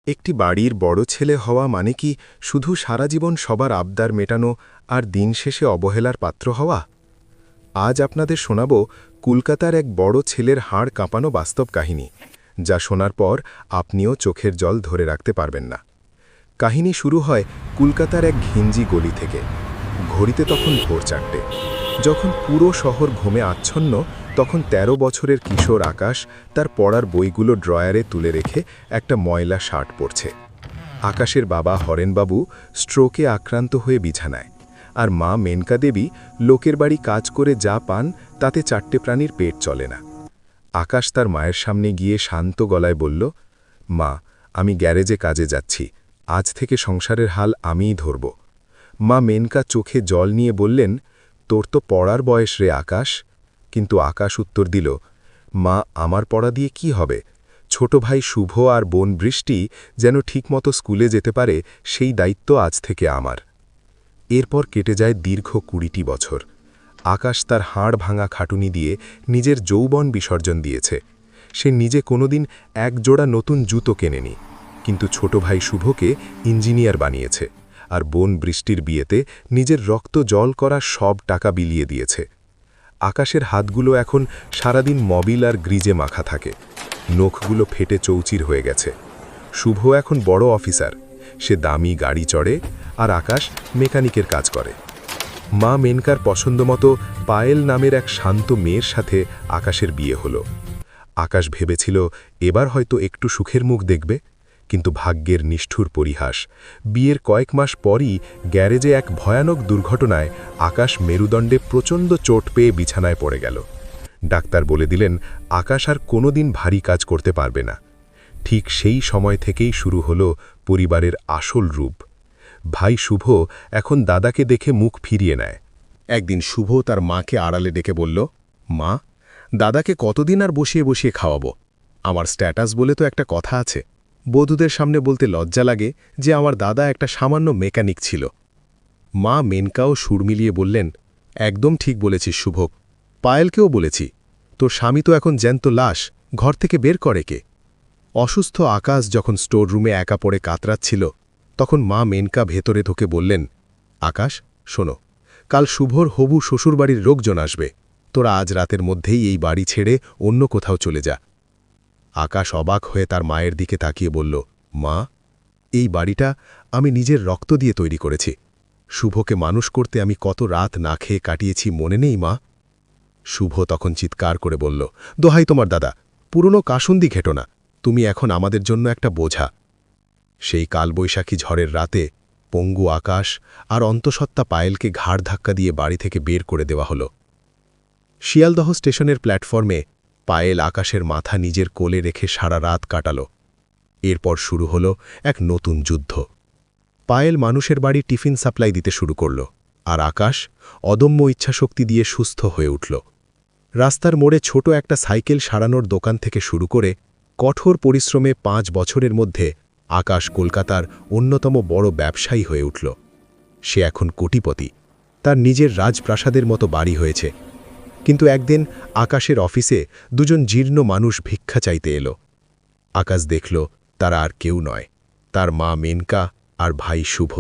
একটি বাড়ির বড় ছেলে হওয়া মানে কি শুধু সারা জীবন সবার আবদার মেটানো আর দিন শেষে অবহেলার পাত্র হওয়া? আজ আপনাদের শোনাব কলকাতার এক বড় ছেলের হাড় কাঁপানো বাস্তব কাহিনী, যা শোনার পর আপনিও চোখের জল ধরে রাখতে পারবেন না। কাহিনী শুরু হয় কলকাতার এক ঘিঞ্জি গলি থেকে। ঘড়িতে তখন ভোর 4টে। যখন পুরো শহর ঘুমে আচ্ছন্ন, তখন ১৩ বছরের কিশোর আকাশ তার পড়ার বইগুলো ড্রয়ারে তুলে রেখে একটা ময়লা শার্ট পরছে। আকাশের বাবা হরেনবাবু স্ট্রোকে আক্রান্ত হয়ে বিছানায়, আর মা মেনকা দেবী লোকের বাড়ি কাজ করে যা পান তাতে 4টে প্রাণীর পেট চলে না। আকাশ তার মায়ের সামনে গিয়ে শান্ত গলায় বলল, মা, আমি গ্যারেজে কাজে যাচ্ছি, আজ থেকে সংসারের হাল আমিই ধরব। মা মেনকা চোখে জল নিয়ে বললেন, তোর তো পড়ার বয়স রে আকাশ। কিন্তু আকাশ উত্তর দিল, মা, আমার পড়া দিয়ে কি হবে? ছোট ভাই শুভ আর বোন বৃষ্টি যেন ঠিকমতো স্কুলে যেতে পারে, সেই দায়িত্ব আজ থেকে আমার। এরপর কেটে যায় দীর্ঘ 20টি বছর। আকাশ তার হাড় ভাঙা খাটুনি দিয়ে নিজের যৌবন বিসর্জন দিয়েছে। সে নিজে কোনোদিন এক জোড়া নতুন জুতো কেনেনি, কিন্তু ছোট ভাই শুভকে ইঞ্জিনিয়ার বানিয়েছে, আর বোন বৃষ্টির বিয়েতে নিজের রক্ত জল করা সব টাকা বিলিয়ে দিয়েছে। আকাশের হাতগুলো এখন সারাদিন মবিল আর গ্রিজে মাখা থাকে, নখগুলো ফেটে চৌচির হয়ে গেছে। শুভ এখন বড় অফিসার, সে দামি গাড়ি চড়ে, আর আকাশ মেকানিকের কাজ করে। মা মেনকার পছন্দমতো পায়েল নামের এক শান্ত মেয়ের সাথে আকাশের বিয়ে হলো। আকাশ ভেবেছিল এবার হয়তো একটু সুখের মুখ দেখবে, কিন্তু ভাগ্যের নিষ্ঠুর পরিহাস, বিয়ের কয়েক মাস পরই গ্যারেজে এক ভয়ানক দুর্ঘটনায় আকাশ মেরুদণ্ডে প্রচণ্ড চোট পেয়ে বিছানায় পড়ে গেল। ডাক্তার বলে দিলেন আকাশ আর কোনোদিন ভারী কাজ করতে পারবে না। ঠিক সেই সময় থেকেই শুরু হলো পরিবারের আসল রূপ। ভাই শুভ এখন দাদাকে দেখে মুখ ফিরিয়ে নেয়। একদিন শুভ তার মাকে আড়ালে ডেকে বলল, মা, দাদাকে কতদিন আর বসিয়ে বসিয়ে খাওয়াবো? আমার স্ট্যাটাস বলে তো একটা কথা আছে। বধূদের সামনে বলতে লজ্জা লাগে যে আমার দাদা একটা সামান্য মেকানিক ছিল। মা মেনকাও সুর মিলিয়ে বললেন, একদম ঠিক বলেছিস শুভ, পায়েলকেও বলেছি, তোর স্বামী তো এখন জ্যান্ত লাশ, ঘর থেকে বের করে কে? অসুস্থ আকাশ যখন স্টোর রুমে একা পড়ে কাতরাচ্ছিল, তখন মা মেনকা ভেতরে ঢুকে বললেন, আকাশ, শোনো, কাল শুভর হবু শ্বশুরবাড়ির লোকজন আসবে, তোরা আজ রাতের মধ্যেই এই বাড়ি ছেড়ে অন্য কোথাও চলে যা। আকাশ অবাক হয়ে তার মায়ের দিকে তাকিয়ে বলল, মা, এই বাড়িটা আমি নিজের রক্ত দিয়ে তৈরি করেছি। শুভকে মানুষ করতে আমি কত রাত না খেয়ে কাটিয়েছি মনে নেই মা? শুভ তখন চিৎকার করে বলল, দোহাই তোমার দাদা, পুরনো কাসুন্দি ঘেটো না, তুমি এখন আমাদের জন্য একটা বোঝা। সেই কালবৈশাখী ঝড়ের রাতে পঙ্গু আকাশ আর অন্তঃসত্ত্বা পায়েলকে ঘাড় ধাক্কা দিয়ে বাড়ি থেকে বের করে দেওয়া হলো। শিয়ালদহ স্টেশনের প্ল্যাটফর্মে পায়েল আকাশের মাথা নিজের কোলে রেখে সারা রাত কাটাল। এরপর শুরু হলো এক নতুন যুদ্ধ। পায়েল মানুষের বাড়ি টিফিন সাপ্লাই দিতে শুরু করল, আর আকাশ অদম্য ইচ্ছাশক্তি দিয়ে সুস্থ হয়ে উঠল। রাস্তার মোড়ে ছোট একটা সাইকেল সারানোর দোকান থেকে শুরু করে কঠোর পরিশ্রমে 5 বছরের মধ্যে আকাশ কলকাতার অন্যতম বড় ব্যবসায়ী হয়ে উঠল। সে এখন কোটিপতি, তার নিজের রাজপ্রাসাদের মতো বাড়ি হয়েছে। কিন্তু একদিন আকাশের অফিসে দুজন জীর্ণ মানুষ ভিক্ষা চাইতে এলো। আকাশ দেখল তারা আর কেউ নয়, তার মা মেনকা আর ভাই শুভ।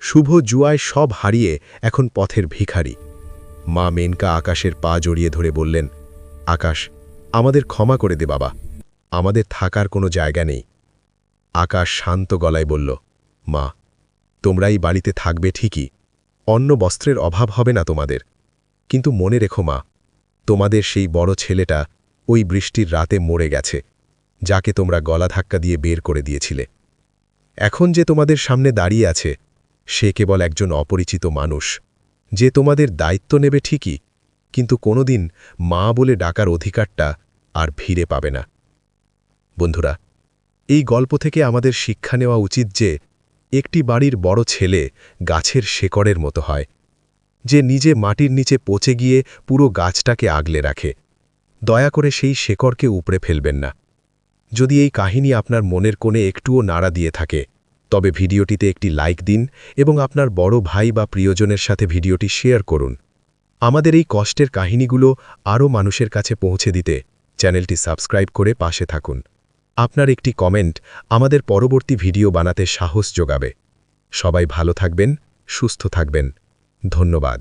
শুভ জুয়ায় সব হারিয়ে এখন পথের ভিখারি। মা মেনকা আকাশের পা জড়িয়ে ধরে বললেন, আকাশ, আমাদের ক্ষমা করে দে বাবা, আমাদের থাকার কোনো জায়গা নেই। আকাশ শান্ত গলায় বলল, মা, তোমরাই বাড়িতে থাকবে ঠিকই, অন্ন বস্ত্রের অভাব হবে না তোমাদের, কিন্তু মনে রেখো মা, তোমাদের সেই বড় ছেলেটা ওই বৃষ্টির রাতে মরে গেছে, যাকে তোমরা গলা ধাক্কা দিয়ে বের করে দিয়েছিলে। এখন যে তোমাদের সামনে দাঁড়িয়ে আছে, সে কেবল একজন অপরিচিত মানুষ, যে তোমাদের দায়িত্ব নেবে ঠিকই, কিন্তু কোনোদিন মা বলে ডাকার অধিকারটা আর ফিরে পাবে না। বন্ধুরা, এই গল্প থেকে আমাদের শিক্ষা নেওয়া উচিত যে একটি বাড়ির বড় ছেলে গাছের শেকড়ের মতো হয়, যে নিজে মাটির নিচে পচে গিয়ে পুরো গাছটাকে আগলে রাখে। দয়া করে সেই শেকড়কে উপড়ে ফেলবেন না। যদি এই কাহিনী আপনার মনের কোণে একটুও নাড়া দিয়ে থাকে, তবে ভিডিওটিতে একটি লাইক দিন এবং আপনার বড় ভাই বা প্রিয়জনের সাথে ভিডিওটি শেয়ার করুন। আমাদের এই কষ্টের কাহিনীগুলো আরও মানুষের কাছে পৌঁছে দিতে চ্যানেলটি সাবস্ক্রাইব করে পাশে থাকুন। আপনার একটি কমেন্ট আমাদের পরবর্তী ভিডিও বানাতে সাহস যোগাবে। সবাই ভালো থাকবেন, সুস্থ থাকবেন। ধন্যবাদ।